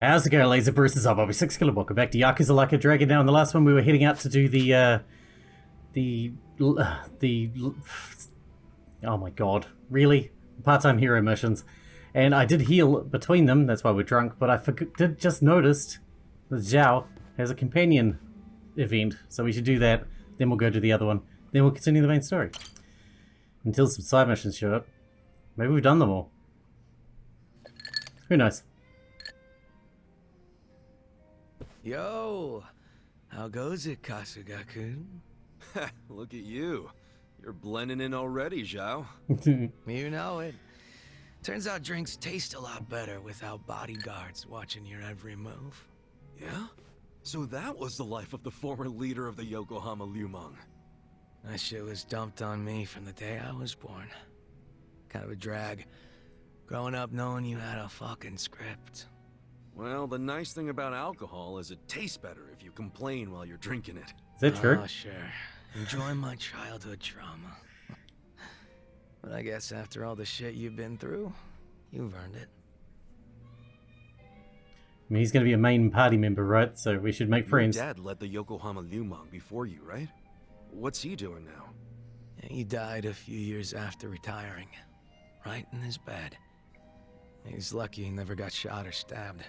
How's it going, Laser Bruce's up? I'll be Sixkilla. Welcome back to Yakuza Like a Dragon. Now, in the last one, we were heading out to do the, oh my god, really? Part-time hero missions. And I did heal between them, that's why we're drunk, but I did just noticed that Zhao has a companion event, so we should do that, then we'll go to the other one. Then we'll continue the main story. Until some side missions show up. Maybe we've done them all. Who knows? Yo, how goes it, Kasuga-kun? Look at you. You're blending in already, Zhao. You know it. Turns out drinks taste a lot better without bodyguards watching your every move. Yeah? So that was the life of the former leader of the Yokohama Liumang. That shit was dumped on me from the day I was born. Kind of a drag. Growing up knowing you had a fucking script. Well, the nice thing about alcohol is it tastes better if you complain while you're drinking it. Is that true? Oh, sure. Enjoy my childhood trauma. But I guess after all the shit you've been through, you've earned it. I mean, he's going to be a main party member, right? So we should make friends. Your dad led the Yokohama Liumang before you, right? What's he doing now? He died a few years after retiring. Right in his bed. He's lucky he never got shot or stabbed.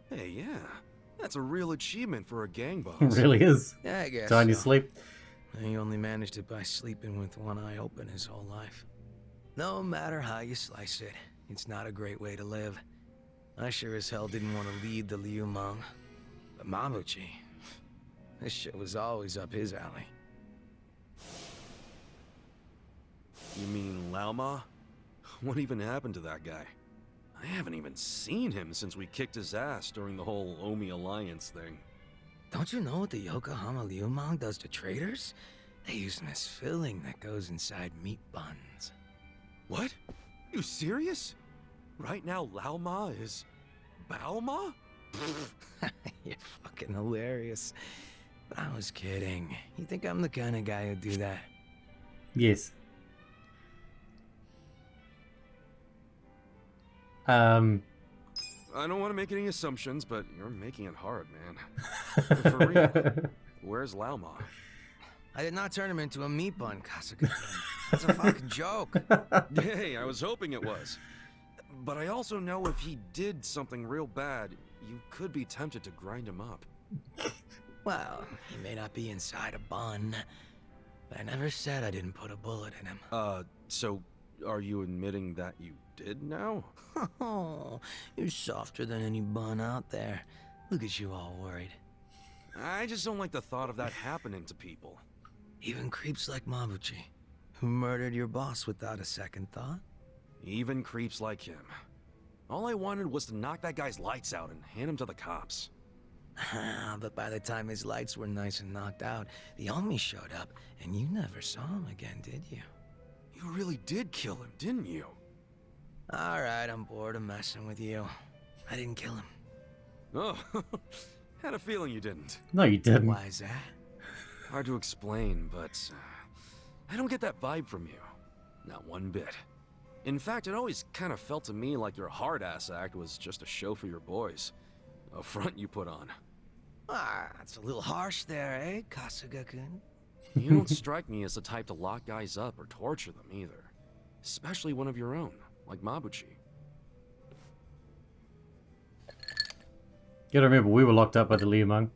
Hey, yeah. That's a real achievement for a gang boss. It really is. Yeah, I guess Tiny so. sleep. He only managed it by sleeping with one eye open his whole life. No matter how you slice it, it's not a great way to live. I sure as hell didn't want to lead the Liumang. But Mabuchi, this shit was always up his alley. You mean Lauma? What even happened to that guy? I haven't even seen him since we kicked his ass during the whole Omi Alliance thing. Don't you know what the Yokohama Liumang does to traders? They use this filling that goes inside meat buns. What? You serious? Right now Lauma is... Bauma? You're fucking hilarious. But I was kidding. You think I'm the kind of guy who'd do that? Yes. I don't want to make any assumptions, but you're making it hard, man. For real. Where's Lauma? I did not turn him into a meat bun, Kasuga. That's a fucking joke. Hey, I was hoping it was. But I also know if he did something real bad, you could be tempted to grind him up. Well, he may not be inside a bun, but I never said I didn't put a bullet in him. So are you admitting that you did now? Oh, you're softer than any bun out there. Look at you all worried. I just don't like the thought of that happening to people. Even creeps like Mabuchi, who murdered your boss without a second thought. Even creeps like him. All I wanted was to knock that guy's lights out and hand him to the cops. But by the time his lights were nice and knocked out, the Omi showed up, and you never saw him again, did you? You really did kill him, didn't you? Alright, I'm bored of messing with you. I didn't kill him. Oh, had a feeling you didn't. No, you didn't. Why is that? Hard to explain, but I don't get that vibe from you. Not one bit. In fact, it always kind of felt to me like your hard-ass act was just a show for your boys. A front you put on. Ah, that's a little harsh there, eh, Kasuga-kun? You don't strike me as the type to lock guys up or torture them either. Especially one of your own, like Mabuchi. You gotta remember, we were locked up by the Liumang.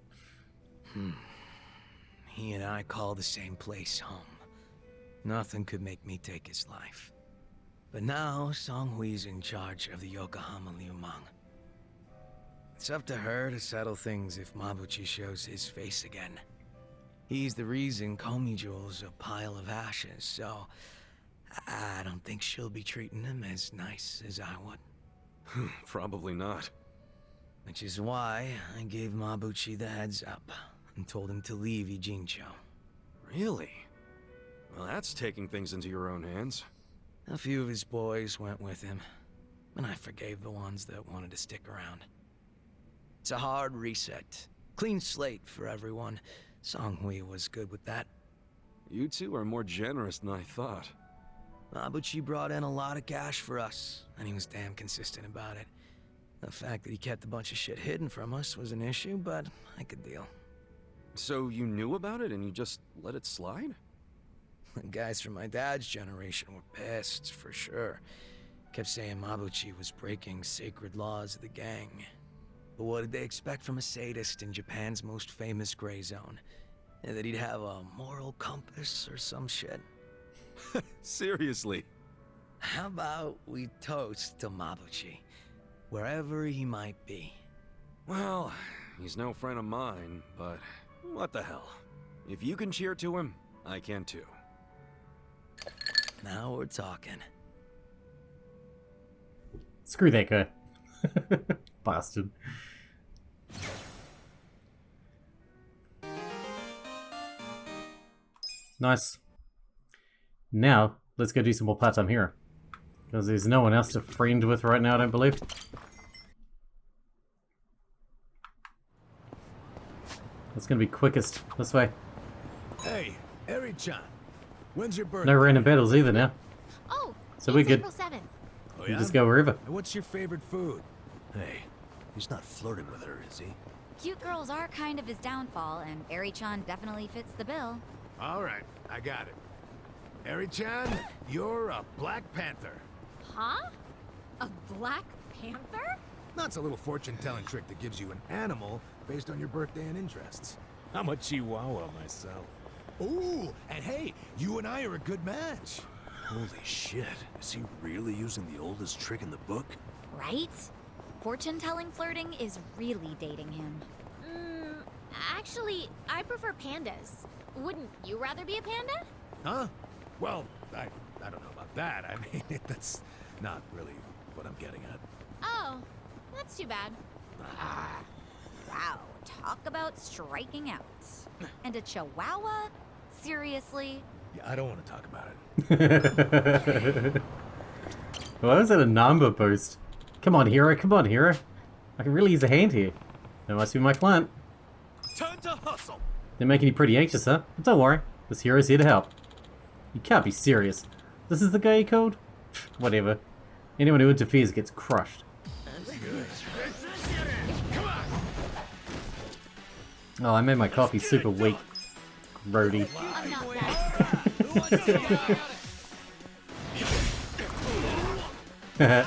He and I call the same place home. Nothing could make me take his life. But now, Songhui's in charge of the Yokohama Liumang. It's up to her to settle things if Mabuchi shows his face again. He's the reason Komiju's a pile of ashes, so I don't think she'll be treating him as nice as I would. Probably not. Which is why I gave Mabuchi the heads up and told him to leave Ijincho. Really? Well, that's taking things into your own hands. A few of his boys went with him, and I forgave the ones that wanted to stick around. It's a hard reset. Clean slate for everyone. Songhui was good with that. You two are more generous than I thought. But she brought in a lot of cash for us, and he was damn consistent about it. The fact that he kept a bunch of shit hidden from us was an issue, but I could deal. So you knew about it and you just let it slide? The guys from my dad's generation were pissed, for sure. Kept saying Mabuchi was breaking sacred laws of the gang. But what did they expect from a sadist in Japan's most famous gray zone? That he'd have a moral compass or some shit? Seriously? How about we toast to Mabuchi, wherever he might be? Well, he's no friend of mine, but what the hell? If you can cheer to him, I can too. Now we're talking. Screw that guy. Bastard. Nice. Now, let's go do some more part-time hero. Because there's no one else to friend with right now, I don't believe. That's gonna be quickest. This way. Hey, Eri-chan. When's your birthday? No random battles either now. Oh, So we're it's good. April 7th. Oh, You yeah? just go wherever. And what's your favorite food? Hey, he's not flirting with her, is he? Cute girls are kind of his downfall, and Eri-chan definitely fits the bill. All right, I got it. Eri-chan, you're a Black Panther. Huh? A Black Panther? That's a little fortune-telling trick that gives you an animal based on your birthday and interests. I'm a Chihuahua myself. Ooh, and hey, you and I are a good match. Holy shit, is he really using the oldest trick in the book? Right? Fortune-telling flirting is really dating him. Actually, I prefer pandas. Wouldn't you rather be a panda? Huh? Well, I don't know about that. I mean, that's not really what I'm getting at. Oh, that's too bad. Wow, talk about striking out. And a chihuahua? Seriously? Yeah, I don't want to talk about it. Why was that a Nanba post? Come on, hero. Come on, hero. I can really use a hand here. That must be my client. Time to hustle! They're making you pretty anxious, huh? But don't worry. This hero's here to help. You can't be serious. This is the guy you called? Whatever. Anyone who interferes gets crushed. Oh, I made my coffee super weak. Roadie. I'm not that.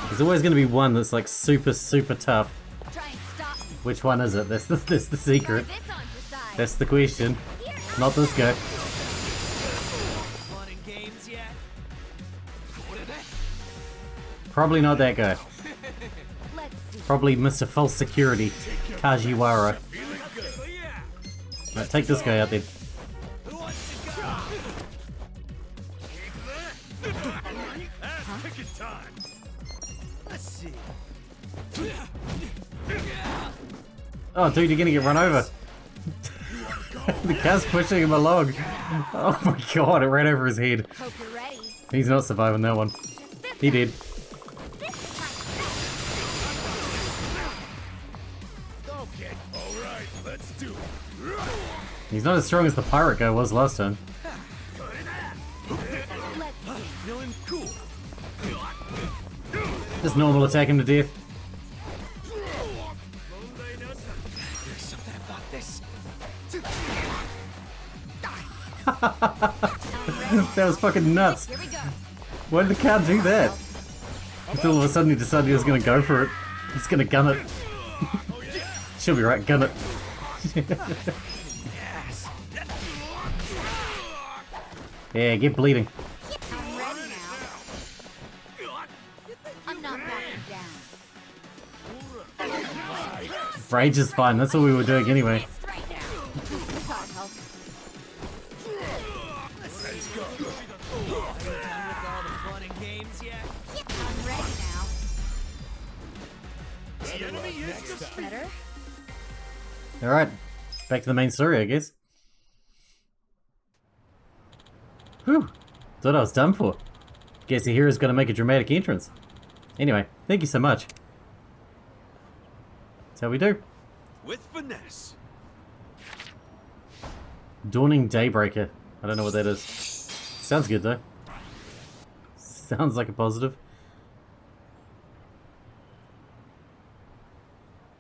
There's always going to be one that's like super, super tough. Try and stop me. Which one is it? That's the secret. Try this on your side. That's the question. Here. Not this guy. Fun and games yet? Probably not that guy. Let's see. Probably Mr. False Security, Kajiwara. Right, take this guy out there. Oh, dude, you're gonna get run over. The car's pushing him along. Oh my god, it ran over his head. Hope you're ready. He's not surviving that one. He did. Okay, all right, let's do it. He's not as strong as the pirate guy was last time. Let's see. Feeling cool. Just normal attack him to death. There's something about this. That was fucking nuts. Here we go. Why did the cow do that? Until all of a sudden he decided he was gonna go for it. He's gonna gun it. She'll be right, gun it. Yeah, get bleeding. I'm ready now. I'm not backing down. Rage is fine, that's what we were doing anyway. Right now. This ought to help. With all the fun and games yet? I'm ready now. Better? Alright, back to the main story, I guess. Whew, thought I was done for. Guess the hero's gonna make a dramatic entrance. Anyway, thank you so much. That's how we do. With finesse. Dawning Daybreaker. I don't know what that is. Sounds good though. Sounds like a positive.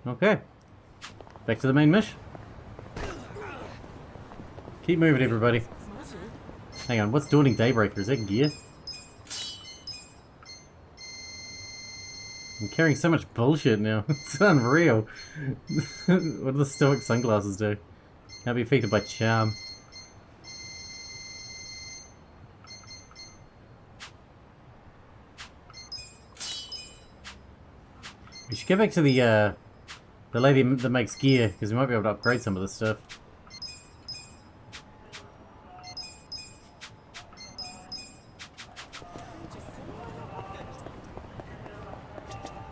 Okay. Back to the main mission. Keep moving, everybody. Hang on, what's Dawning Daybreaker? Is that gear? I'm carrying so much bullshit now. It's unreal. What do the stoic sunglasses do? Now be affected by charm. We should get back to the lady that makes gear, because we might be able to upgrade some of this stuff.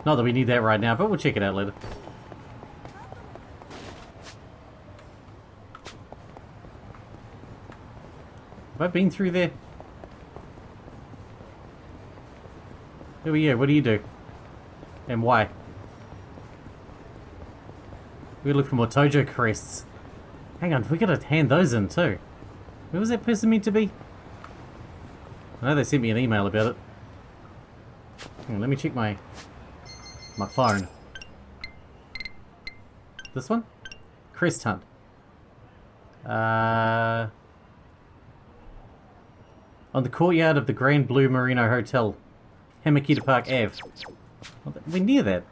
Not that we need that right now, but we'll check it out later. Have I been through there? Who are you? What do you do? And why? We look for more Tojo crests. Hang on, we gotta hand those in too. Who was that person meant to be? I know they sent me an email about it. Hang on, let me check my phone. This one? Crest hunt. On the courtyard of the Grand Blue Marino Hotel, Hamakita Park Ave. Well, we're near that.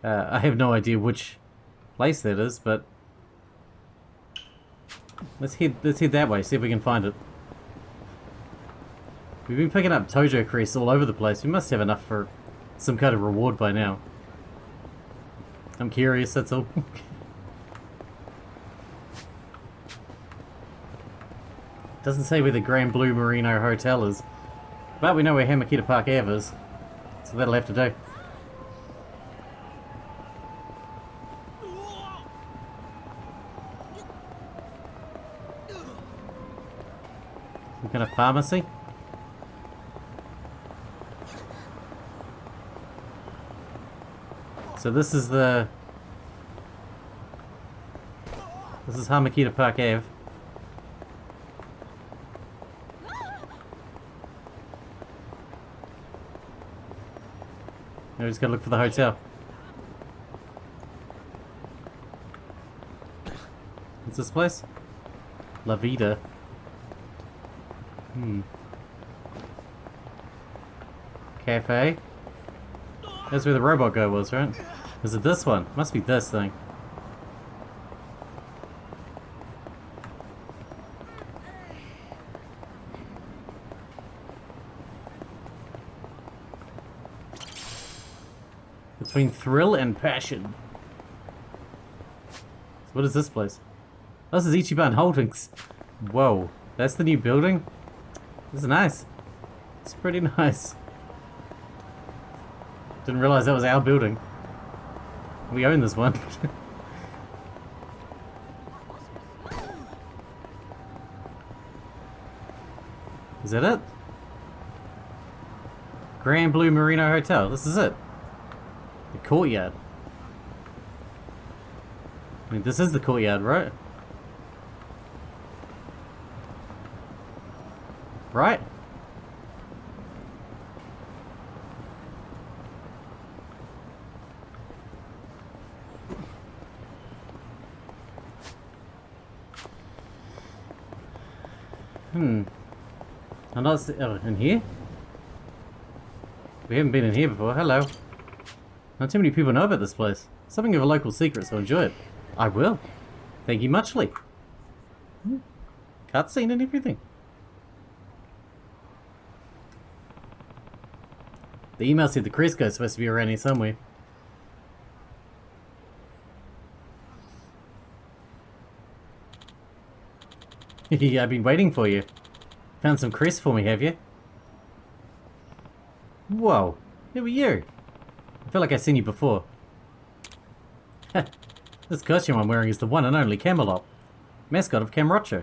I have no idea which place that is, but let's head that way, see if we can find it. We've been picking up Tojo crests all over the place. We must have enough for some kind of reward by now. I'm curious, that's all. Doesn't say where the Grand Blue Marino Hotel is, but we know where Hamakita Park Ave is, so that'll have to do. Some kind of pharmacy? So this is Hamakita Park Ave. Now we just gotta look for the hotel. What's this place? La Vida. Cafe. That's where the robot guy was, right? Is it this one? Must be this thing. Between thrill and passion. So what is this place? Oh, this is Ichiban Holdings. Whoa, that's the new building? This is nice. It's pretty nice. Didn't realize that was our building. We own this one. Is that it? Grand Blue Marino Hotel. This is it. The courtyard. I mean, this is the courtyard, right? Right? I'm not in here? We haven't been in here before. Hello. Not too many people know about this place. Something of a local secret, so enjoy it. I will. Thank you muchly. Cutscene and everything. The email said the Cresco is supposed to be around here somewhere. Yeah, I've been waiting for you. Found some crest for me, have you? Whoa, who are you? I feel like I've seen you before. This costume I'm wearing is the one and only Camelot, mascot of Kamurocho.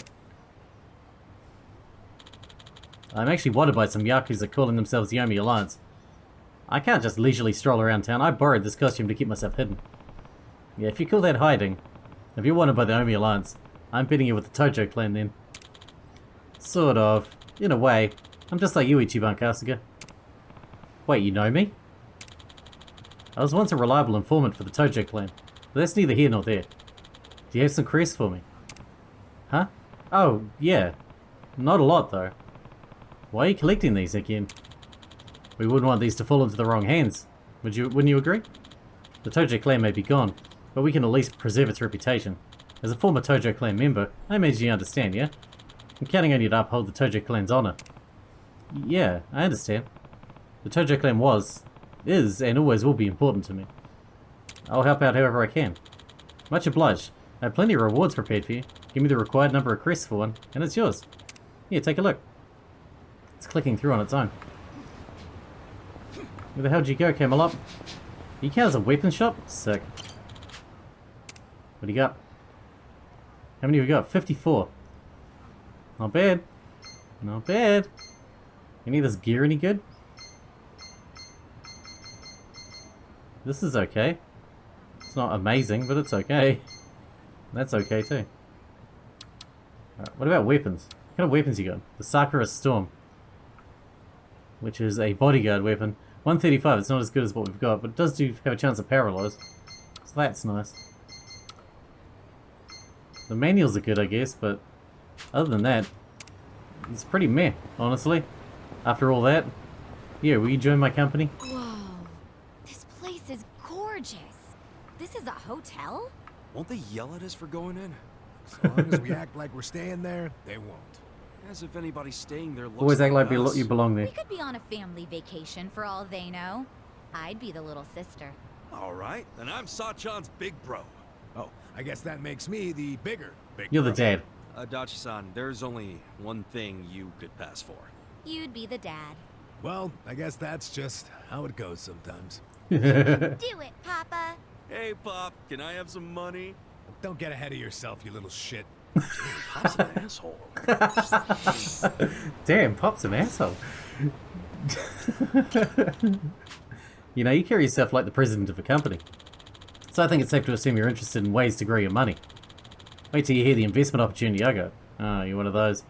I'm actually wanted by some Yakuza calling themselves the Yomi Alliance. I can't just leisurely stroll around town. I borrowed this costume to keep myself hidden. Yeah, if you call that hiding, if you're wanted by the Yomi Alliance, I'm bidding you with the Tojo clan then. Sort of, in a way. I'm just like you, Ichiban Kasuga. Wait, you know me? I was once a reliable informant for the Tojo clan, but that's neither here nor there. Do you have some crests for me? Huh? Oh, yeah. Not a lot, though. Why are you collecting these again? We wouldn't want these to fall into the wrong hands. Wouldn't you agree? The Tojo clan may be gone, but we can at least preserve its reputation. As a former Tojo clan member, I imagine you understand, yeah? I'm counting on you to uphold the Tojo clan's honor. Yeah, I understand. The Tojo clan is, and always will be important to me. I'll help out however I can. Much obliged. I have plenty of rewards prepared for you. Give me the required number of crests for one, and it's yours. Here, take a look. It's clicking through on its own. Where the hell did you go, Camelot? You count as a weapon shop? Sick. What do you got? How many have we got? 54. Not bad. Not bad. Any of this gear any good? This is okay. It's not amazing, but it's okay. That's okay too. Alright, what about weapons? What kind of weapons you got? The Sakura Storm. Which is a bodyguard weapon. 135, it's not as good as what we've got, but it does have a chance of paralyze. So that's nice. The manuals are good, I guess, but other than that, it's pretty meh, honestly. After all that, yeah, will you join my company? Whoa. This place is gorgeous. This is a hotel? Won't they yell at us for going in? As long as we act like we're staying there, they won't. As if anybody staying there looks Always act like us. you belong there. We could be on a family vacation for all they know. I'd be the little sister. All right, then I'm Sachan's big bro. Oh, I guess that makes me the big You're the bro. dad. Adachi-san, there's only one thing you could pass for. You'd be the dad. Well, I guess that's just how it goes sometimes. Do it, Papa. Hey, Pop, can I have some money? Don't get ahead of yourself, you little shit. Pop's an asshole. Damn, Pop's an asshole. You know, you carry yourself like the president of a company. So I think it's safe to assume you're interested in ways to grow your money. Wait till you hear the investment opportunity I got. Oh, you're one of those.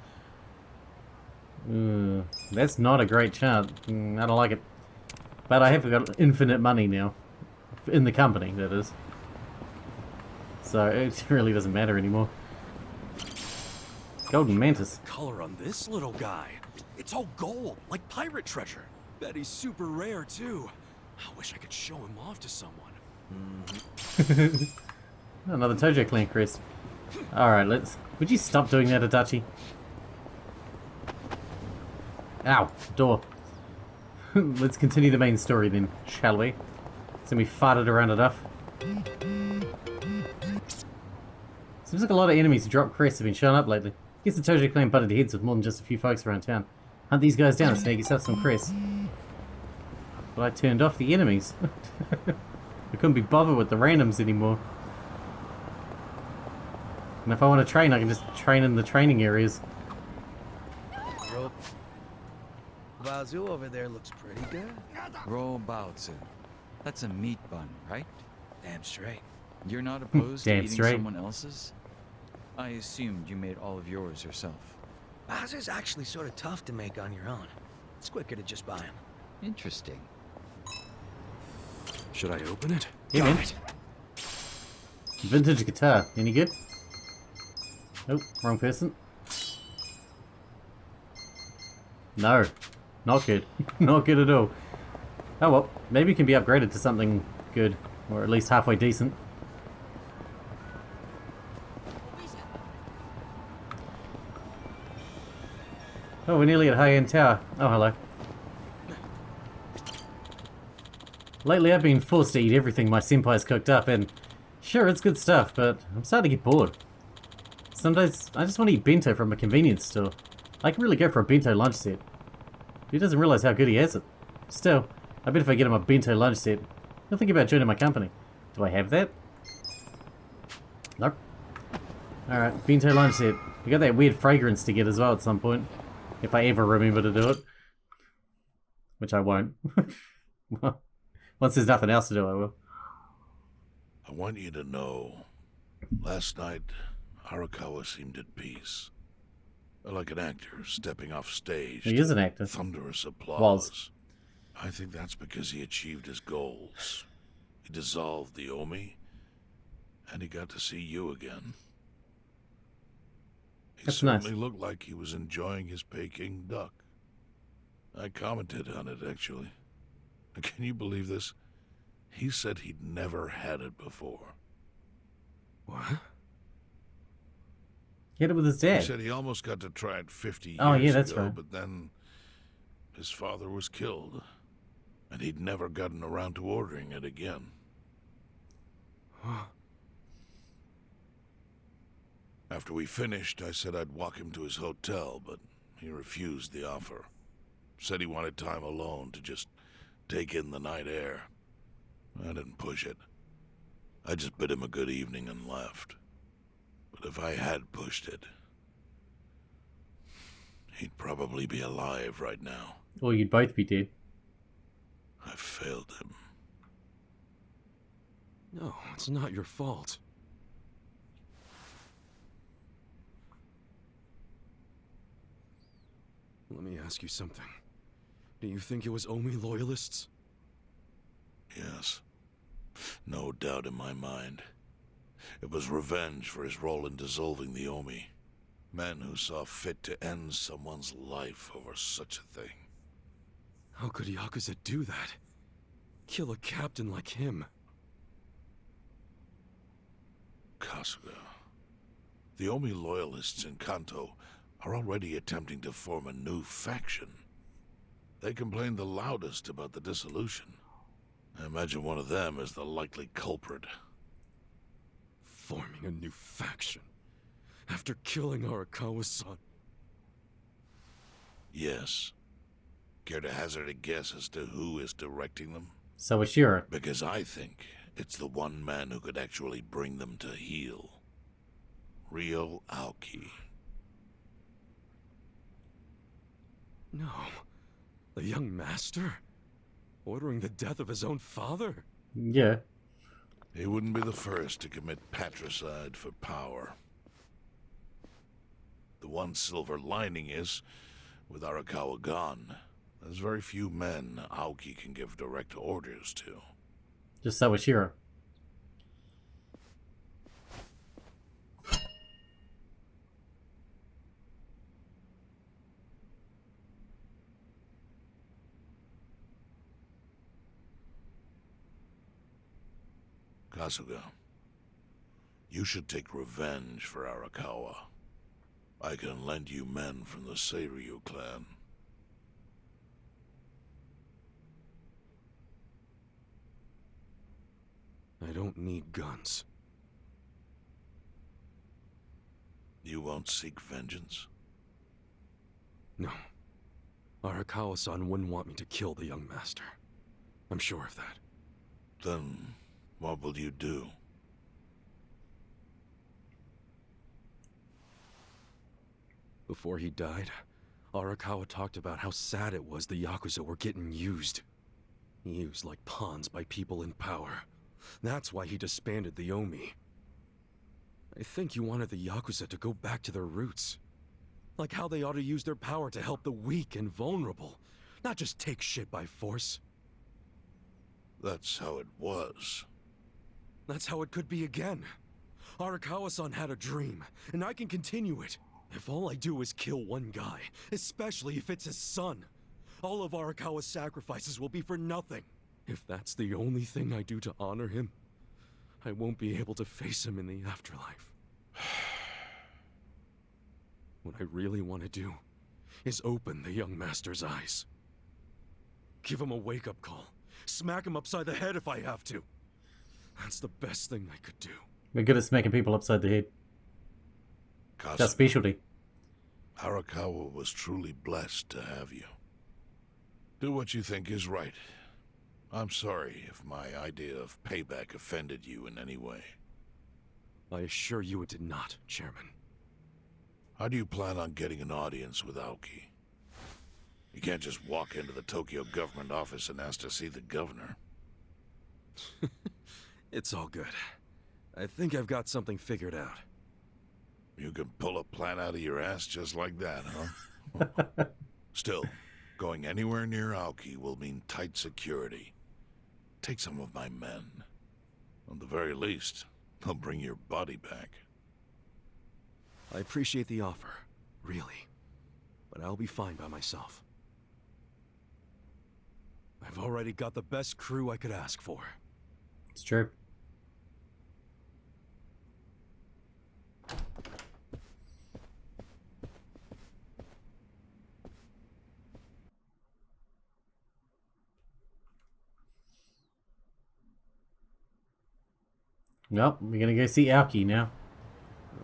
That's not a great chart. I don't like it. But I have got infinite money now. In the company, that is. So it really doesn't matter anymore. Golden Mantis. Color on this little guy. It's all gold, like pirate treasure. Bet he's super rare, too. I wish I could show him off to someone. Another Tojo clan crest. Alright, would you stop doing that, Adachi? Ow, door. Let's continue the main story then, shall we? So we farted around enough. Seems like a lot of enemies who drop crests have been showing up lately. Guess the Tojo clan butted heads with more than just a few folks around town. Hunt these guys down and snag yourself some crests. But I turned off the enemies. I couldn't be bothered with the randoms anymore. And if I want to train, I can just train in the training areas. Rope. Bazoo over there looks pretty good. Robautsu. That's a meat bun, right? Damn straight. You're not opposed to Damn eating straight. someone else's? I assumed you made all of yours yourself. Bazoo's actually sort of tough to make on your own. It's quicker to just buy them. Interesting. Should I open it? Yeah, man. Vintage guitar. Any good? Nope, wrong person. No, not good. Not good at all. Oh well, maybe it can be upgraded to something good, or at least halfway decent. Oh, we're nearly at high-end tower. Oh, hello. Lately I've been forced to eat everything my senpai's cooked up, and sure, it's good stuff, but I'm starting to get bored. Some days I just want to eat bento from a convenience store. I can really go for a bento lunch set. He doesn't realize how good he has it. Still, I bet if I get him a bento lunch set, he'll think about joining my company. Do I have that? Nope. Alright, bento lunch set. We got that weird fragrance to get as well at some point. If I ever remember to do it. Which I won't. Well, once there's nothing else to do, I will. I want you to know, last night, Arakawa seemed at peace. Like an actor stepping off stage. He is an actor. Thunderous applause. Was. I think that's because he achieved his goals. He dissolved the Omi, and he got to see you again. He That's certainly nice. looked like he was enjoying his Peking duck. I commented on it, actually. Can you believe this? He said he'd never had it before. What? He had it with his He dad. said he almost got to try it 50 years Oh, yeah, that's ago, right. but then his father was killed, and he'd never gotten around to ordering it again. Huh. After we finished, I said I'd walk him to his hotel, but he refused the offer. Said he wanted time alone to just take in the night air. I didn't push it. I just bid him a good evening and left. But if I had pushed it, he'd probably be alive right now. Or you'd both be dead. I failed him. No, it's not your fault. Let me ask you something. Do you think it was Omi loyalists? Yes. No doubt in my mind. It was revenge for his role in dissolving the Omi. Men who saw fit to end someone's life over such a thing. How could Yakuza do that? Kill a captain like him? Kasuga. The Omi loyalists in Kanto are already attempting to form a new faction. They complain the loudest about the dissolution. I imagine one of them is the likely culprit. Forming a new faction? After killing Arakawa's son? Yes. Care to hazard a guess as to who is directing them? So is Shiro. Because I think it's the one man who could actually bring them to heel. Ryo Aoki. No. The young master? Ordering the death of his own father? Yeah. He wouldn't be the first to commit patricide for power. The one silver lining is, with Arakawa gone, there's very few men Aoki can give direct orders to. Just so is Shiro. Kasuga, you should take revenge for Arakawa. I can lend you men from the Seiryu clan. I don't need guns. You won't seek vengeance? No. Arakawa-san wouldn't want me to kill the young master. I'm sure of that. Then, what will you do? Before he died, Arakawa talked about how sad it was the Yakuza were getting used. Used like pawns by people in power. That's why he disbanded the Omi. I think he wanted the Yakuza to go back to their roots. Like how they ought to use their power to help the weak and vulnerable, not just take shit by force. That's how it was. That's how it could be again. Arakawa-san had a dream, and I can continue it. If all I do is kill one guy, especially if it's his son, all of Arakawa's sacrifices will be for nothing. If that's the only thing I do to honor him, I won't be able to face him in the afterlife. What I really want to do is open the young master's eyes. Give him a wake-up call. Smack him upside the head if I have to. That's the best thing I could do. We're good at smacking people upside the head. Kasuga, That's specialty. Arakawa was truly blessed to have you. Do what you think is right. I'm sorry if my idea of payback offended you in any way. I assure you it did not, Chairman. How do you plan on getting an audience with Aoki? You can't just walk into the Tokyo government office and ask to see the governor. It's all good. I think I've got something figured out. You can pull a plan out of your ass just like that, huh? Still, going anywhere near Aoki will mean tight security. Take some of my men. At the very least, they'll bring your body back. I appreciate the offer, really. But I'll be fine by myself. I've already got the best crew I could ask for. It's true. Well, we're gonna go see Aoki now.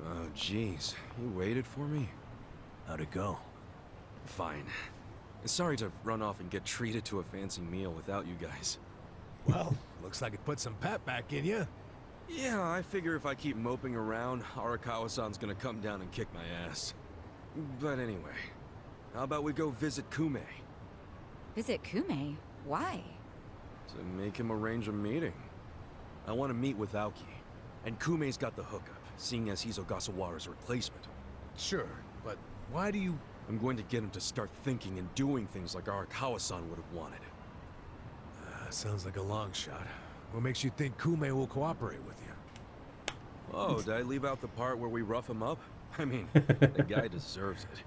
Oh, jeez. You waited for me? How'd it go? Fine. Sorry to run off and get treated to a fancy meal without you guys. Well, looks like it put some pep back in you. Yeah, I figure if I keep moping around, Arakawa-san's gonna come down and kick my ass. But anyway, how about we go visit Kume? Visit Kume? Why? To make him arrange a meeting. I want to meet with Aoki, and Kume's got the hookup, seeing as he's Ogasawara's replacement. Sure, but why do you... I'm going to get him to start thinking and doing things like Arakawa-san would have wanted. Sounds like a long shot. What makes you think Kume will cooperate with you? Oh, did I leave out the part where we rough him up? I mean, the guy deserves it.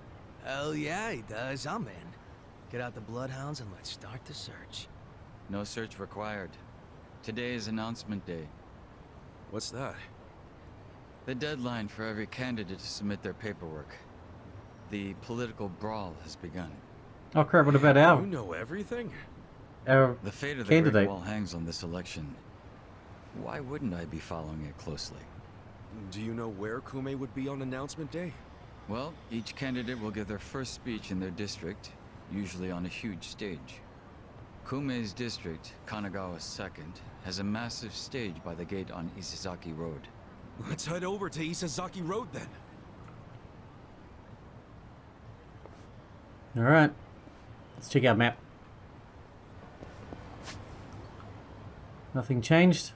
Hell yeah, he does. I'm in. Get out the bloodhounds and let's start the search. No search required. Today is announcement day. What's that? The deadline for every candidate to submit their paperwork. The political brawl has begun. Oh crap, what about You know everything? our The fate of the candidate? Great Wall hangs on this election. Why wouldn't I be following it closely? Do you know where Kume would be on announcement day? Well, each candidate will give their first speech in their district, usually on a huge stage. Kume's district, Kanagawa's second, has a massive stage by the gate on Isizaki Road. Let's head over to Isazaki Road then. Alright. Let's check out map. Nothing changed.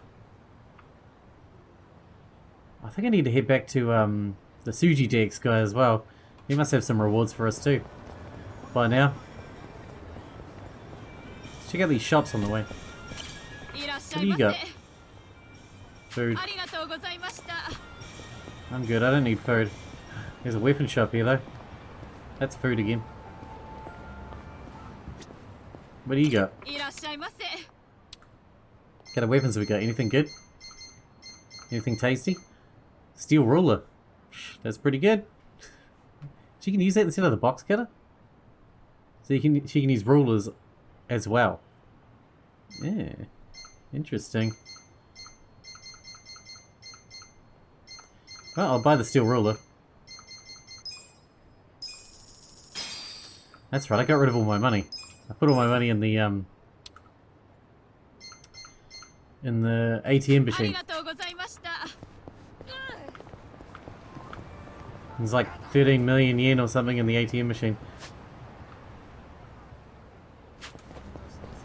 I think I need to head back to the Suji Dex guy as well. He must have some rewards for us too. By now. Let's check out these shops on the way. What do you got? Food. I'm good, I don't need food. There's a weapon shop here though. That's food again. What do you got? What kind of weapons have we got? Anything good? Anything tasty? Steel ruler. That's pretty good. She can use that instead of the box cutter? So she can use rulers as well. Yeah. Interesting. Well, I'll buy the steel ruler. That's right, I got rid of all my money. I put all my money in the ATM machine. There's like 13 million yen or something in the ATM machine.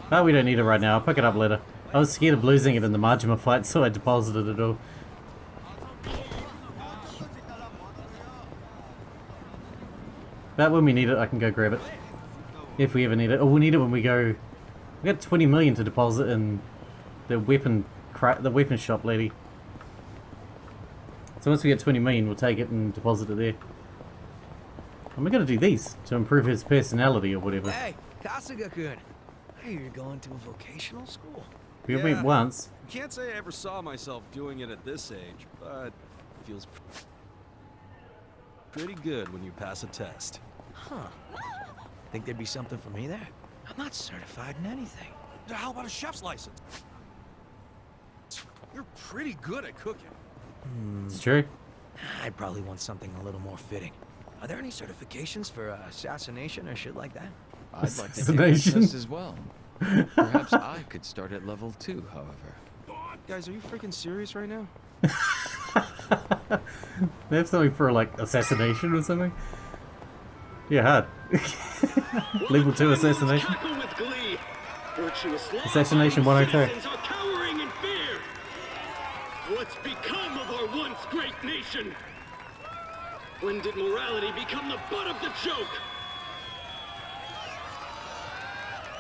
But we don't need it right now, I'll pick it up later. I was scared of losing it in the Majima fight, so I deposited it all. But when we need it, I can go grab it. If we ever need it. Oh, we'll need it when we go... We got 20 million to deposit in the weapon shop lady. So once we get 20 million, we'll take it and deposit it there. And we're gonna do these to improve his personality or whatever. Hey, Kasuga-kun. Hey, you're going to a vocational school. We went once. Can't say I ever saw myself doing it at this age, but it feels pretty good when you pass a test. Huh. Think there'd be something for me there? I'm not certified in anything. How about a chef's license? You're pretty good at cooking. It's true. I'd probably want something a little more fitting. Are there any certifications for assassination or shit like that? I'd like to take this test as well. Perhaps I could start at level 2, however. Guys, are you freaking serious right now? They have something for like assassination or something? Yeah, hard. Level 2 assassination? Assassination 102. What's become of our once great nation? When did morality become the butt of the joke?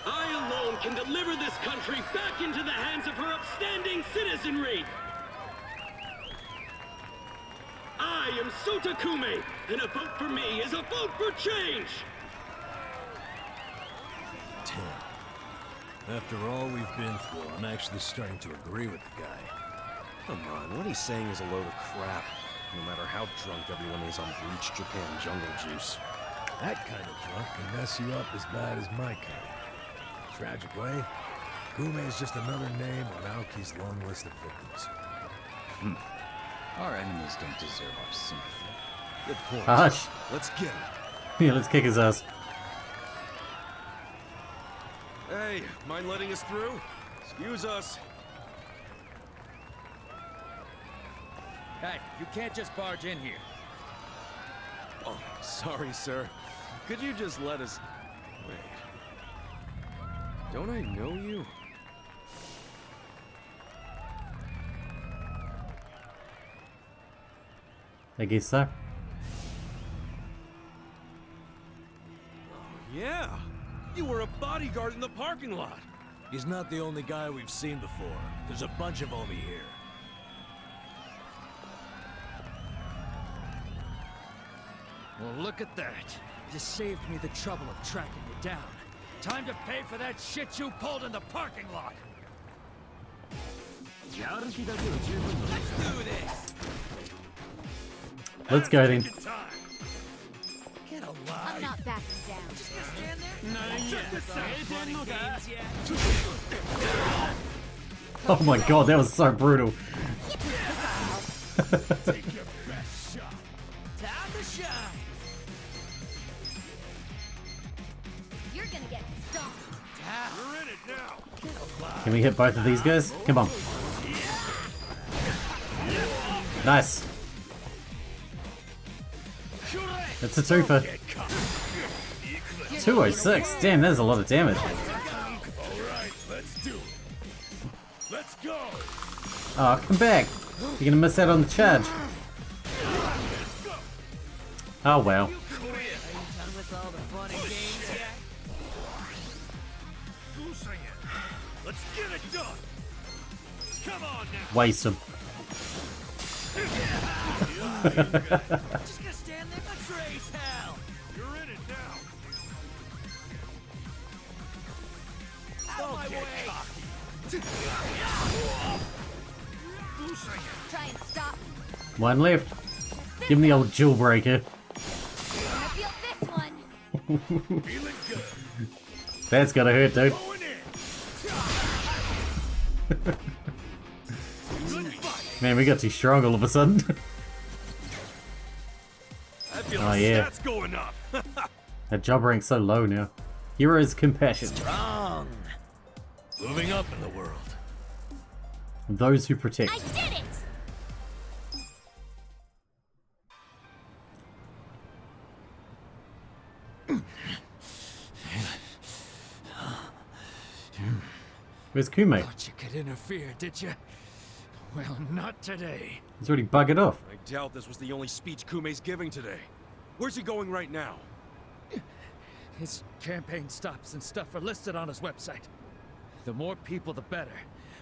I alone can deliver this country back into the hands of her upstanding citizenry! I am Sota Kume, and a vote for me is a vote for change! Tim, after all we've been through, I'm actually starting to agree with the guy. Come on, what he's saying is a load of crap. No matter how drunk everyone is on bleached Japan jungle juice. That kind of drunk can mess you up as bad as my kind. Tragic way, Kume is just another name on Aoki's long list of victims. Our enemies don't deserve our sympathy. Good point. Hush. Let's get him. Yeah, let's kick his ass. Hey, mind letting us through? Excuse us. Hey, you can't just barge in here. Oh, sorry, sir. Could you just let us... Wait. Don't I know you? I guess so. Yeah. You were a bodyguard in the parking lot. He's not the only guy we've seen before. There's a bunch of Omi here. Well, look at that. Just saved me the trouble of tracking you down. Time to pay for that shit you pulled in the parking lot. Let's do this. Let's go then. Get alive. I'm not backing down. Just gonna stand there? Oh my god, that was so brutal. Take your best shot. Time to shine. You're gonna get stomped. You're in it now. Can we hit both of these guys? Come on. Nice. It's a twofer. 206. Damn, that's a lot of damage. Alright, let's do it. Let's go! Oh, come back. You're gonna miss out on the charge. Oh well. Let's get it done! Come on now! Waste him. Just gonna stand there and raise hell. You're in it now! Out of my way. Try and stop. One left. Give him the old jewel breaker. I feel this one. Feeling good! That's gotta hurt, dude. Going in! Good fight! Man, we got too strong all of a sudden. I feel Oh, the yeah. stats going up. That job rank's so low now. Hero's compassion. Strong. Moving up in the world. Those who protect. I did it! Where's Kume? Thought you could interfere, did you? Well, not today. He's already buggered off. I doubt this was the only speech Kume's giving today. Where's he going right now? His campaign stops and stuff are listed on his website. The more people, the better.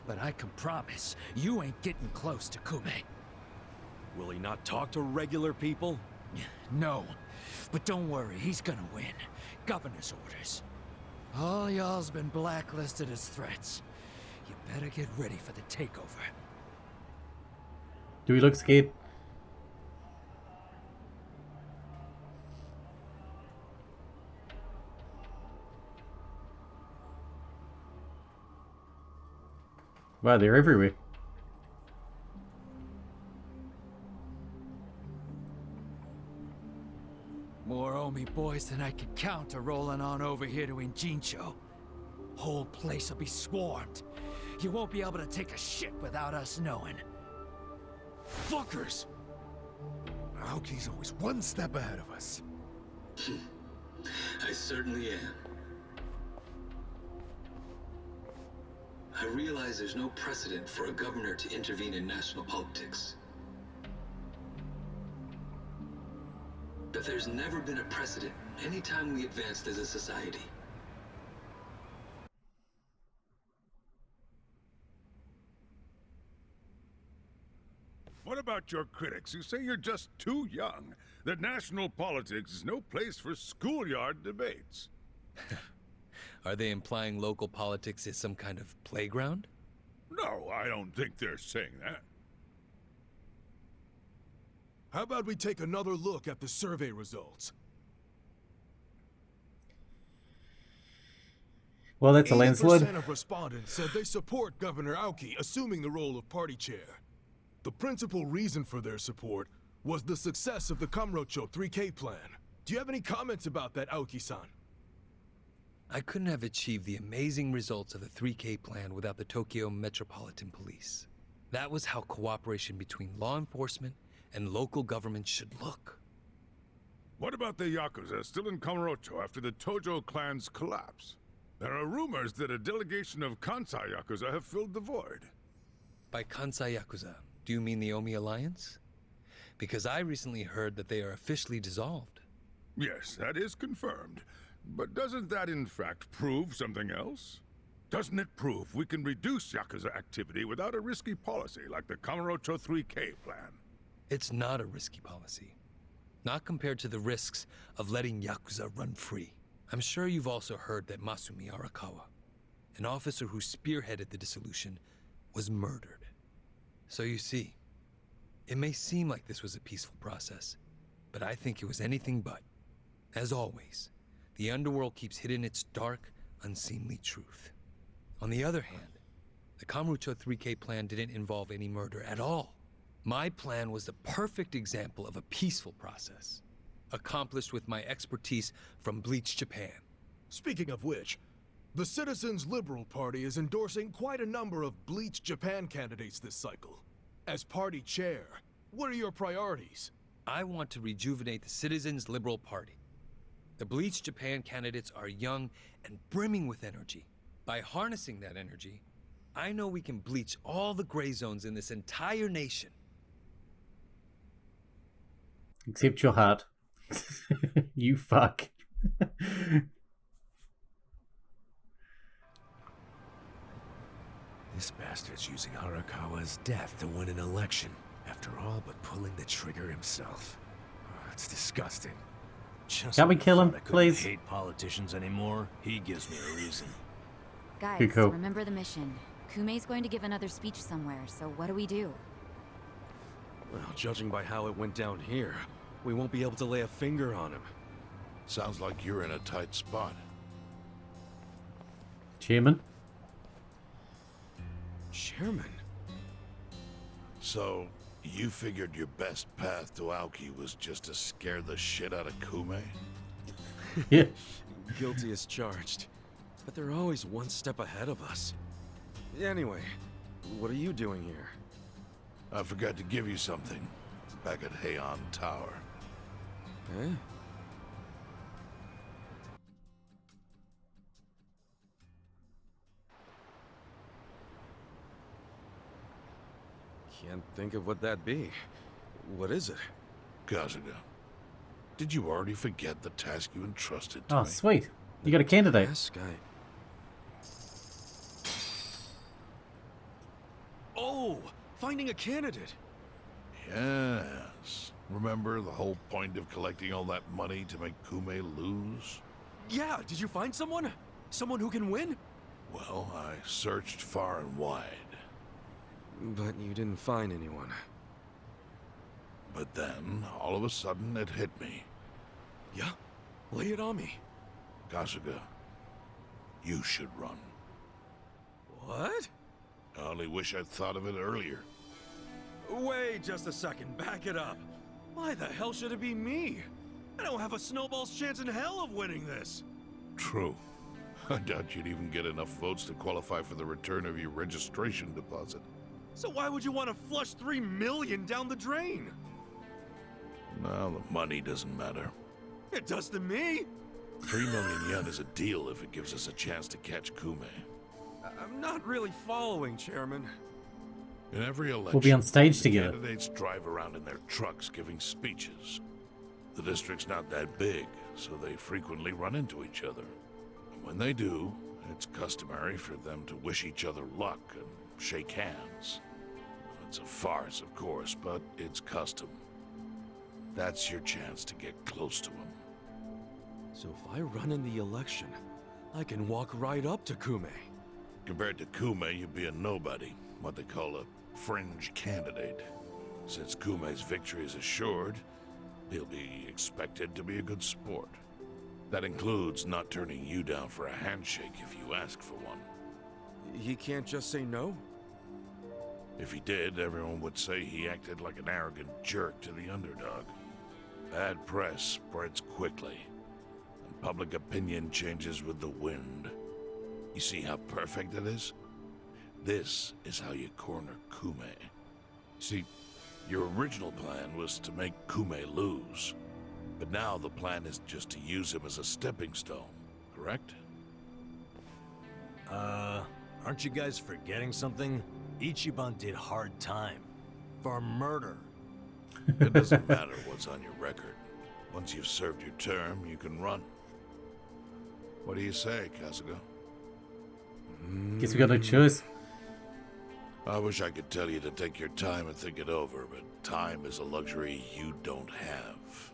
But I can promise, you ain't getting close to Kume. Will he not talk to regular people? No. But don't worry, he's gonna win. Governor's orders. All y'all's been blacklisted as threats. You better get ready for the takeover. Do we look scared? Wow, they're everywhere. More Omi boys than I can count are rolling on over here to Injincho. Whole place will be swarmed. You won't be able to take a shit without us knowing. Fuckers! Aoki's always one step ahead of us. I certainly am. I realize there's no precedent for a governor to intervene in national politics. But there's never been a precedent anytime we advanced as a society. What about your critics who say you're just too young? That national politics is no place for schoolyard debates? Are they implying local politics is some kind of playground? No, I don't think they're saying that. How about we take another look at the survey results? Well, that's a landslide. 80% of respondents said they support Governor Aoki assuming the role of party chair. The principal reason for their support was the success of the Kamurocho 3K plan. Do you have any comments about that, Aoki-san? I couldn't have achieved the amazing results of the 3K plan without the Tokyo Metropolitan Police. That was how cooperation between law enforcement and local government should look. What about the Yakuza still in Kamurocho after the Tojo clan's collapse? There are rumors that a delegation of Kansai Yakuza have filled the void. By Kansai Yakuza, do you mean the Omi Alliance? Because I recently heard that they are officially dissolved. Yes, that is confirmed. But doesn't that in fact prove something else? Doesn't it prove we can reduce Yakuza activity without a risky policy like the Kamurocho 3K plan? It's not a risky policy. Not compared to the risks of letting Yakuza run free. I'm sure you've also heard that Masumi Arakawa, an officer who spearheaded the dissolution, was murdered. So you see, it may seem like this was a peaceful process, but I think it was anything but. As always, the underworld keeps hidden its dark, unseemly truth. On the other hand, the Kamurocho 3K plan didn't involve any murder at all. My plan was the perfect example of a peaceful process, accomplished with my expertise from Bleach Japan. Speaking of which, the Citizens Liberal Party is endorsing quite a number of Bleach Japan candidates this cycle. As party chair, what are your priorities? I want to rejuvenate the Citizens Liberal Party. The Bleach Japan candidates are young and brimming with energy. By harnessing that energy, I know we can bleach all the gray zones in this entire nation. Except your heart. You fuck. This bastard's using Arakawa's death to win an election, after all but pulling the trigger himself. Oh, it's disgusting. Just Can we kill him, when I couldn't please? hate politicians anymore. He gives me a reason. Guys, Kuko. remember the mission. Kumei's going to give another speech somewhere, so what do we do? Well, judging by how it went down here, we won't be able to lay a finger on him. Sounds like you're in a tight spot. Chairman? Chairman? So, you figured your best path to Aoki was just to scare the shit out of Kume? Yeah. Guilty as charged. But they're always one step ahead of us. Anyway, what are you doing here? I forgot to give you something back at Heian Tower. Eh? Can't think of what that'd be. What is it? Kasuga, did you already forget the task you entrusted to Oh, me? sweet. You got a candidate. Task Oh! Finding a candidate! Yes. Remember the whole point of collecting all that money to make Kume lose? Yeah, did you find someone? Someone who can win? Well, I searched far and wide. But you didn't find anyone. But then, all of a sudden, it hit me. Yeah? Lay it on me. Kasuga, you should run. What? I only wish I'd thought of it earlier. Wait just a second, back it up. Why the hell should it be me? I don't have a snowball's chance in hell of winning this. True. I doubt you'd even get enough votes to qualify for the return of your registration deposit. So why would you want to flush 3 million down the drain? Now the money doesn't matter. It does to me. 3 million yen is a deal if it gives us a chance to catch Kume. I'm not really following, Chairman. In every election, We'll be on stage the together. candidates drive around in their trucks giving speeches. The district's not that big, so they frequently run into each other. When they do, it's customary for them to wish each other luck and shake hands. It's a farce, of course, but it's custom. That's your chance to get close to him. So if I run in the election, I can walk right up to Kume. Compared to Kume, you'd be a nobody, what they call a fringe candidate. Since Kume's victory is assured, he'll be expected to be a good sport. That includes not turning you down for a handshake if you ask for one. He can't just say no? If he did, everyone would say he acted like an arrogant jerk to the underdog. Bad press spreads quickly, and public opinion changes with the wind. You see how perfect it is? This is how you corner Kume. See, your original plan was to make Kume lose. But now the plan is just to use him as a stepping stone, correct? Aren't you guys forgetting something? Ichiban did hard time. For murder. It doesn't matter what's on your record. Once you've served your term, you can run. What do you say, Kasuga? Guess we got no choice. I wish I could tell you to take your time and think it over, but time is a luxury you don't have.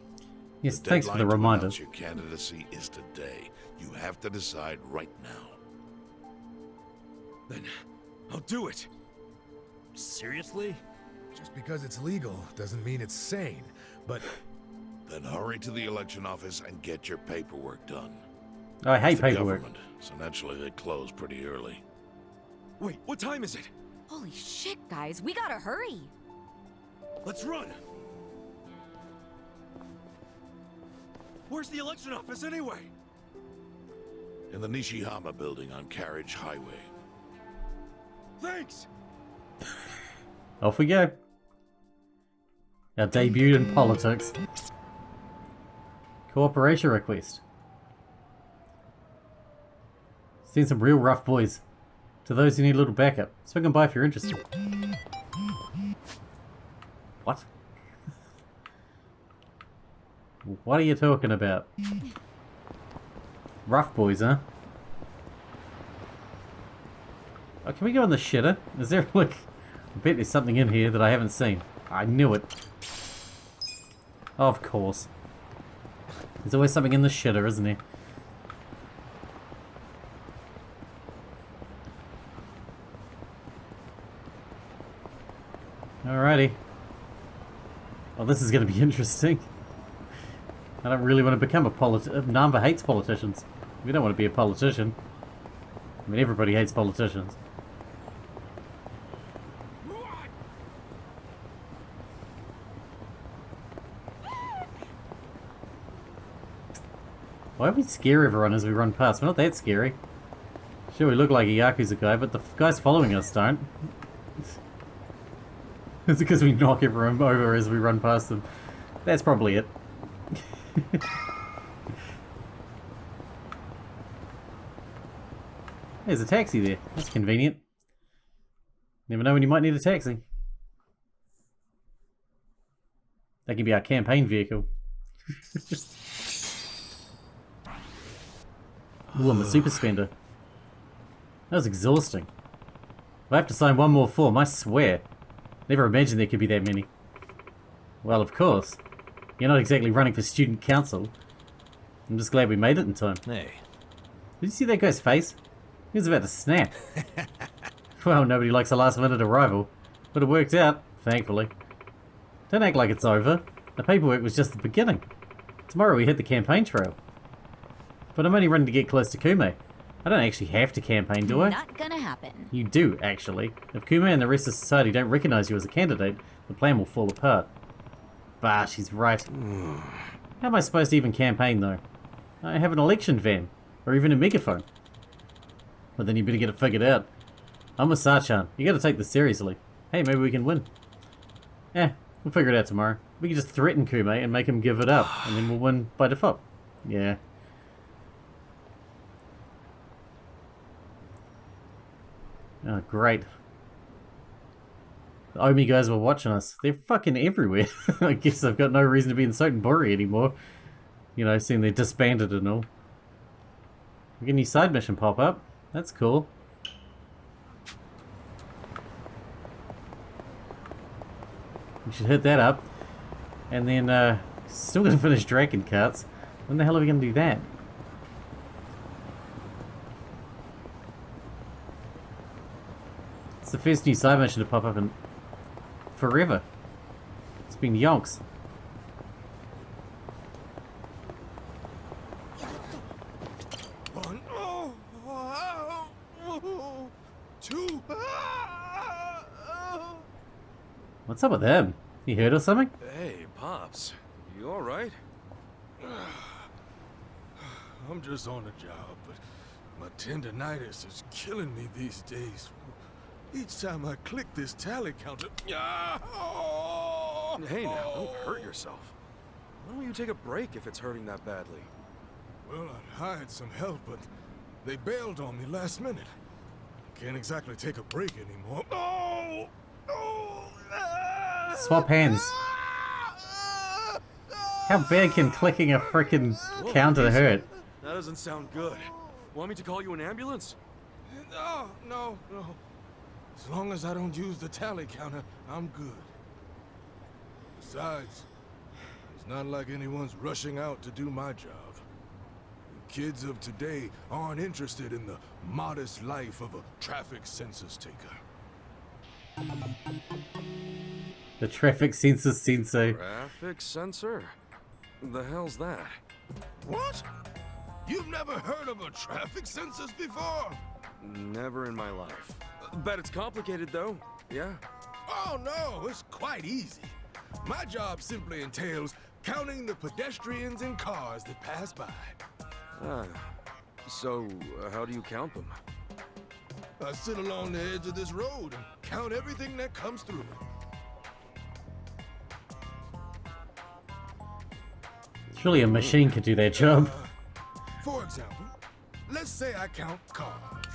Yes, The thanks for the deadline to reminder. announce your candidacy is today. You have to decide right now. Then I'll do it. Seriously? Just because it's legal doesn't mean it's sane, but... Then hurry to the election office and get your paperwork done. Oh, I hate It's the paperwork. government, so naturally they close pretty early. Wait, what time is it? Holy shit, guys, we gotta hurry. Let's run! Where's the election office anyway? In the Nishihama building on Carriage Highway. Thanks! Off we go. Our debut in politics. Cooperation request. Seen some real rough boys. To those who need a little backup. Swing and by if you're interested. What? What are you talking about? Rough boys, huh? Oh, can we go in the shitter? Is there, like... I bet there's something in here that I haven't seen. I knew it. Of course. There's always something in the shitter, isn't there? Alrighty. Well, this is going to be interesting. I don't really want to become a Nanba hates politicians. We don't want to be a politician. I mean, everybody hates politicians. Why do we scare everyone as we run past? We're not that scary. Sure, we look like a Yakuza guy, but the guys following us don't. Is it because we knock everyone over as we run past them? That's probably it. There's a taxi there. That's convenient. Never know when you might need a taxi. That can be our campaign vehicle. Ooh, I'm a super spender. That was exhausting. If I have to sign one more form, I swear. Never imagined there could be that many. Well, of course. You're not exactly running for student council. I'm just glad we made it in time. Hey. Did you see that guy's face? He was about to snap. Well, nobody likes a last-minute arrival. But it worked out, thankfully. Don't act like it's over. The paperwork was just the beginning. Tomorrow we hit the campaign trail. But I'm only running to get close to Kume. I don't actually have to campaign, do I? Not gonna happen. You do, actually. If Kume and the rest of society don't recognize you as a candidate, the plan will fall apart. Bah, she's right. How am I supposed to even campaign, though? I don't have an election van, or even a megaphone. Well, then you better get it figured out. I'm with Sachan. You gotta take this seriously. Hey, maybe we can win. We'll figure it out tomorrow. We can just threaten Kume and make him give it up, and then we'll win by default. Yeah. Oh, great. Omi guys were watching us. They're fucking everywhere. I guess I've got no reason to be in Sotenbori anymore. You know, seeing they're disbanded and all. We get a new side mission pop up. That's cool. We should hit that up. And then, still gonna finish Dragon Carts. When the hell are we gonna do that? It's the first new side mission to pop up in forever. It's been yonks. One, two. What's up with him? He hurt or something? Hey, Pops. You alright? I'm just on the job, but my tendinitis is killing me these days. Each time I click this tally counter... Hey now, don't hurt yourself. Why don't you take a break if it's hurting that badly? Well, I hired some help, but they bailed on me last minute. Can't exactly take a break anymore. Swap hands. How bad can clicking a frickin' counter hurt? That doesn't sound good. Want me to call you an ambulance? No. As long as I don't use the tally counter, I'm good. Besides, it's not like anyone's rushing out to do my job. The kids of today aren't interested in the modest life of a traffic census taker. The traffic census sensei. Traffic sensor? The hell's that? What? You've never heard of a traffic census before? Never in my life. Bet it's complicated though, yeah? Oh no, it's quite easy. My job simply entails counting the pedestrians and cars that pass by. So how do you count them? I sit along the edge of this road and count everything that comes through. Surely a machine could do their job. For example, let's say I count cars.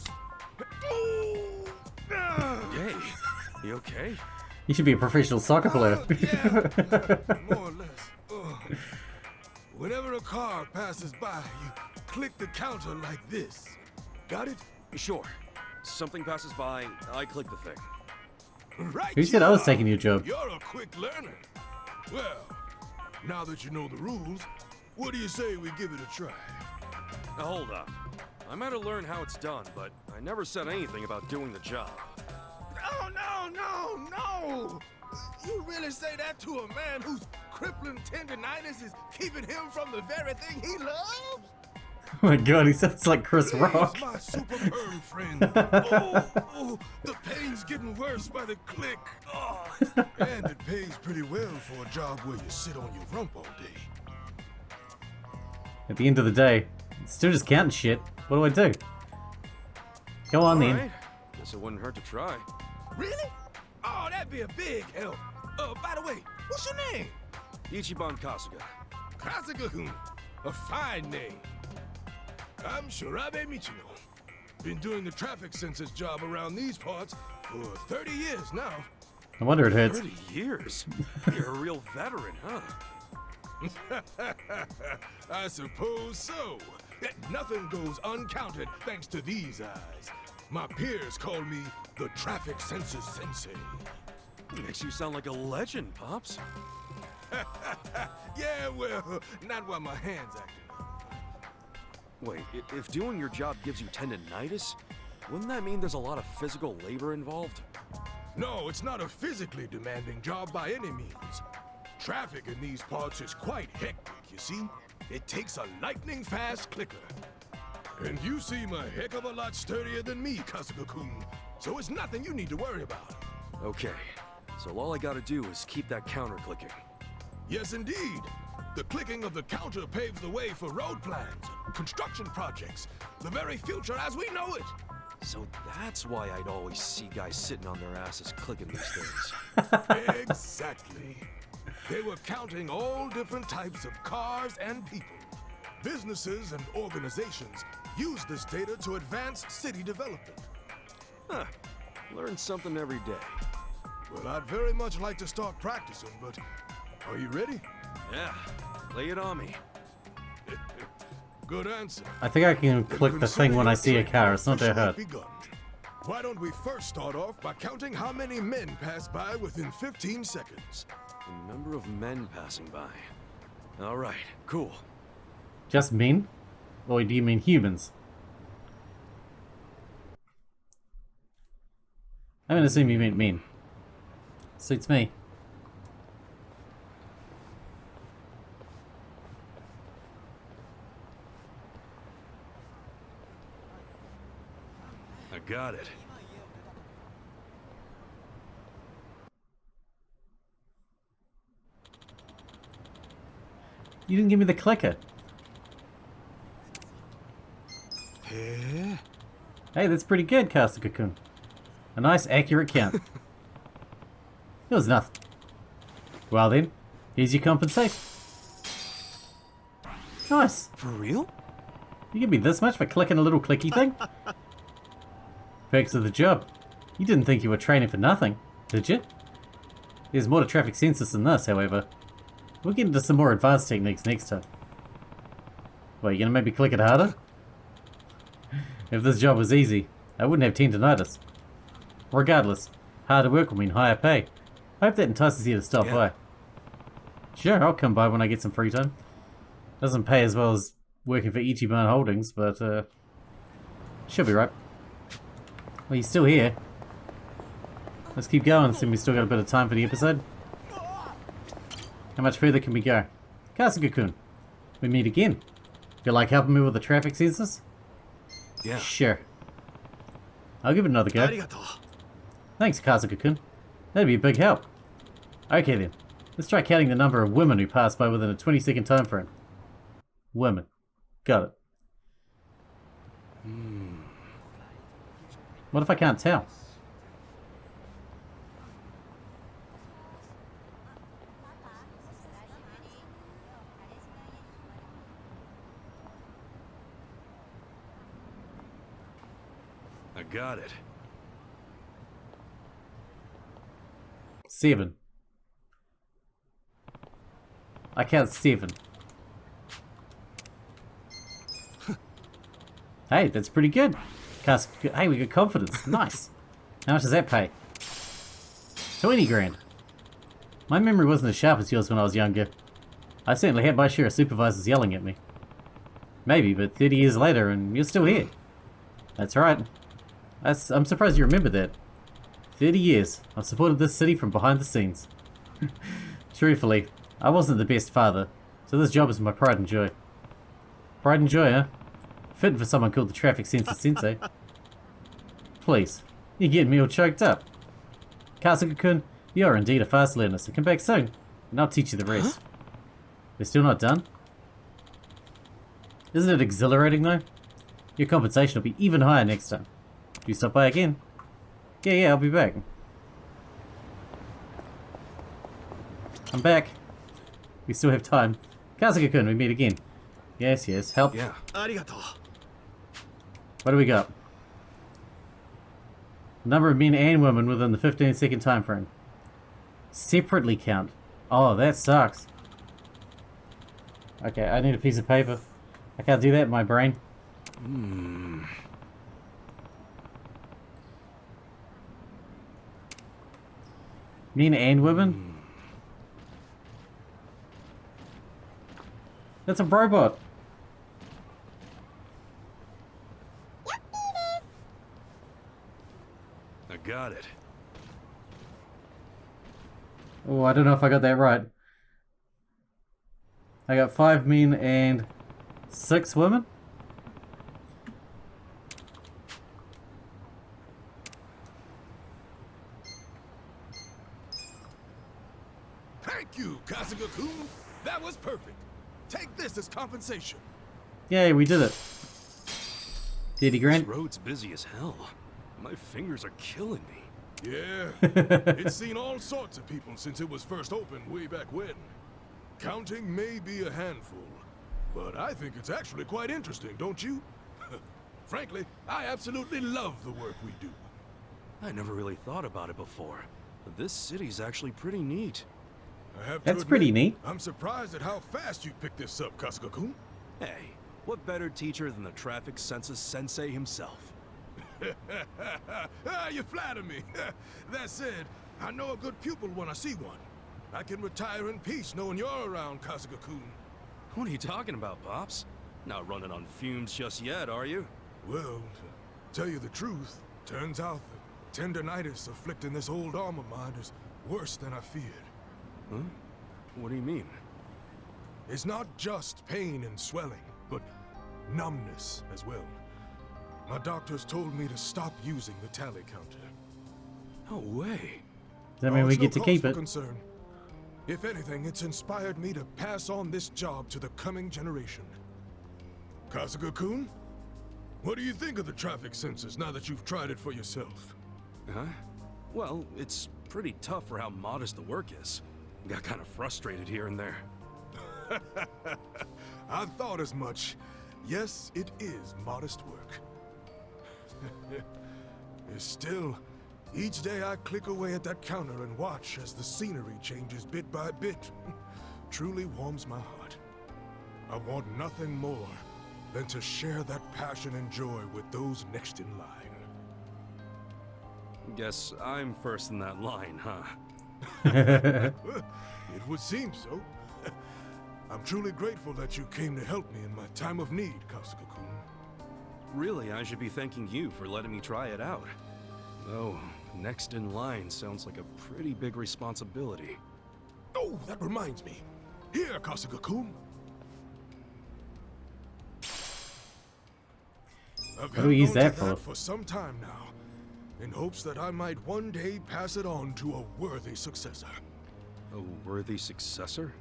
Hey, you okay? You should be a professional soccer player. Yeah, more or less. Whenever a car passes by, you click the counter like this. Got it? Sure. Something passes by, I click the thing. Right. Who said I was taking your job? You're a quick learner. Well, now that you know the rules, what do you say we give it a try? Now hold up. I might have learned how it's done, but I never said anything about doing the job. Oh, no! You really say that to a man whose crippling tendinitis is keeping him from the very thing he loves? Oh my god, he sounds like Chris Rock. He's my super perm friend. Oh, the pain's getting worse by the click. Oh. And it pays pretty well for a job where you sit on your rump all day. At the end of the day, it's still just counting shit. What do I do? Go on then. Right. Guess it wouldn't hurt to try. Really? Oh, that'd be a big help. By the way, what's your name? Ichiban Kasuga. Kasuga-kun. A fine name. I'm Shirabe Michino. Been doing the traffic census job around these parts for 30 years now. No wonder it hurts. 30 years? You're a real veteran, huh? I suppose so. Nothing goes uncounted thanks to these eyes. My peers call me the traffic census sensei. Makes you sound like a legend, Pops. Yeah, well, not while my hand's acting. Wait, if doing your job gives you tendinitis, wouldn't that mean there's a lot of physical labor involved? No, it's not a physically demanding job by any means. Traffic in these parts is quite hectic, you see? It takes a lightning-fast clicker. And you seem a heck of a lot sturdier than me, Kasuga-kun, so it's nothing you need to worry about. Okay, so all I gotta do is keep that counter clicking. Yes, indeed. The clicking of the counter paves the way for road plans, construction projects, the very future as we know it. So that's why I'd always see guys sitting on their asses clicking these things. Exactly. They were counting all different types of cars and people. Businesses and organizations use this data to advance city development. Huh. Learn something every day. Well, I'd very much like to start practicing, but are you ready? Yeah, lay it on me. Good answer. I think I can click the thing when I see a car. It's not that hard. Why don't we first start off by counting how many men pass by within 15 seconds? The number of men passing by. All right, cool. Just men? Or do you mean humans? I'm gonna assume you meant men. Suits me. I got it. You didn't give me the clicker. Hey, Hey, that's pretty good, Kasuga-kun. A nice, accurate count. It was nothing. Well then, here's your compensation. Nice. for real? You give me this much for clicking a little clicky thing? Perks of the job. You didn't think you were training for nothing, did you? There's more to traffic sensors than this, however. We'll get into some more advanced techniques next time. What, you gonna maybe click it harder? If this job was easy, I wouldn't have tendinitis. Regardless, harder work will mean higher pay. I hope that entices you to stop by. Sure, I'll come by when I get some free time. Doesn't pay as well as working for Ichiban Holdings, but she'll be right. Well, you're still here. Let's keep going, since we still got a bit of time for the episode. How much further can we go? Kasuga-kun, we meet again. Feel like helping me with the traffic sensors? Yeah. Sure. I'll give it another go. Thanks, Kasuga-kun. That'd be a big help. Okay then, let's try counting the number of women who pass by within a 20-second time frame. Women. Got it. What if I can't tell? I got it. 7. I count 7. Hey, that's pretty good. Hey, we got confidence. Nice. How much does that pay? 20 grand. My memory wasn't as sharp as yours when I was younger. I certainly had my share of supervisors yelling at me. Maybe, but 30 years later and you're still here. That's right. I'm surprised you remember that. 30 years. I've supported this city from behind the scenes. Truthfully, I wasn't the best father, so this job is my pride and joy. Pride and joy, huh? Fitting for someone called the Traffic Sensor Sensei. Please, you're getting me all choked up. Kasuga-kun, you're indeed a fast learner, so come back soon, and I'll teach you the rest. We're still not done? Isn't it exhilarating though? Your compensation will be even higher next time. Do you stop by again? Yeah, I'll be back. I'm back. We still have time. Kasuga-kun, we meet again. Yes, help. Yeah. What do we got? Number of men and women within the 15-second time frame. Separately count. Oh, that sucks. Okay, I need a piece of paper. I can't do that in my brain. Men and women? That's a robot. I got it. Oh, I don't know if I got that right. I got 5 men and 6 women? Thank you, Kasuga-kun. That was perfect. Take this as compensation. Yay, we did it. 30 grand? This road's busy as hell. My fingers are killing me. Yeah, it's seen all sorts of people since it was first opened way back when. Counting may be a handful, but I think it's actually quite interesting, don't you? Frankly, I absolutely love the work we do. I never really thought about it before. This city's actually pretty neat. I have to That's admit, pretty neat. I'm surprised at how fast you picked this up, Kasuga-kun. Hey, what better teacher than the traffic census sensei himself? You flatter me. That said, I know a good pupil when I see one. I can retire in peace knowing you're around, Kasuga-kun. What are you talking about, Pops? Not running on fumes just yet, are you? Well, to tell you the truth, turns out the tendinitis afflicting this old arm of mine is worse than I feared. Huh? What do you mean? It's not just pain and swelling, but numbness as well. My doctors told me to stop using the tally counter. No way. Does that mean we It's get to no keep cause it? for concern. If anything, it's inspired me to pass on this job to the coming generation. Kasuga-kun, what do you think of the traffic sensors now that you've tried it for yourself? Huh? Well, it's pretty tough for how modest the work is. Got kind of frustrated here and there. I thought as much. Yes, it is modest work. Still, each day I click away at that counter and watch as the scenery changes bit by bit. Truly warms my heart. I want nothing more than to share that passion and joy with those next in line. Guess I'm first in that line, huh? It would seem so. I'm truly grateful that you came to help me in my time of need, Kasuga-kun. Really, I should be thanking you for letting me try it out. Though, next in line sounds like a pretty big responsibility. Oh, that reminds me. Here, Kasuga-kun. I've What do we use held on that to for? for some time now, in hopes that I might one day pass it on to a worthy successor. A worthy successor?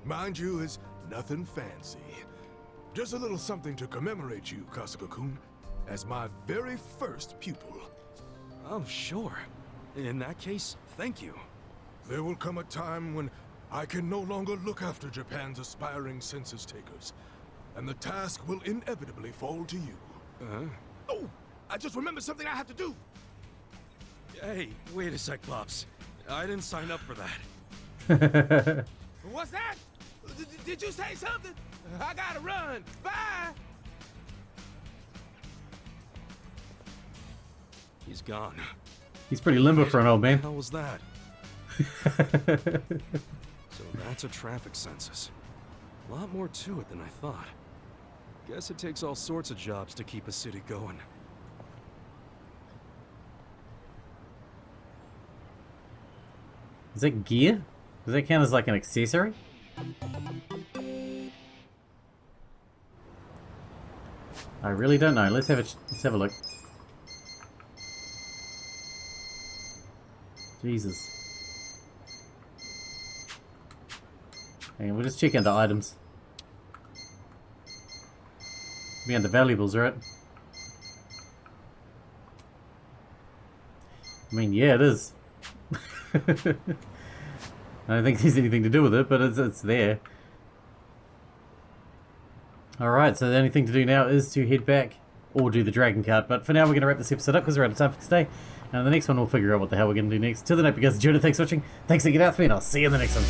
Mind you, it's nothing fancy. Just a little something to commemorate you, Kasuga-kun, as my very first pupil. Oh, sure. In that case, thank you. There will come a time when I can no longer look after Japan's aspiring census takers, and the task will inevitably fall to you. Uh-huh. Oh, I just remembered something I have to do. Hey, wait a sec, Pops. I didn't sign up for that. What's that? Did you say something? I gotta run. Bye. He's gone. He's pretty limber for an old man. What the hell was that? So that's a traffic census. A lot more to it than I thought. Guess it takes all sorts of jobs to keep a city going. Is that gear? Does that count as like an accessory? I really don't know. Let's have a look. Jesus. And we'll just check into items. Be under valuables, right? I mean, yeah, it is. I don't think there's anything to do with it, but it's there. Alright, so the only thing to do now is to head back or do the dragon cart. But for now, we're going to wrap this episode up because we're out of time for today. And the next one, we'll figure out what the hell we're going to do next. Till then, I hope you guys enjoyed it. Thanks for watching. Thanks for getting out for me, and I'll see you in the next one.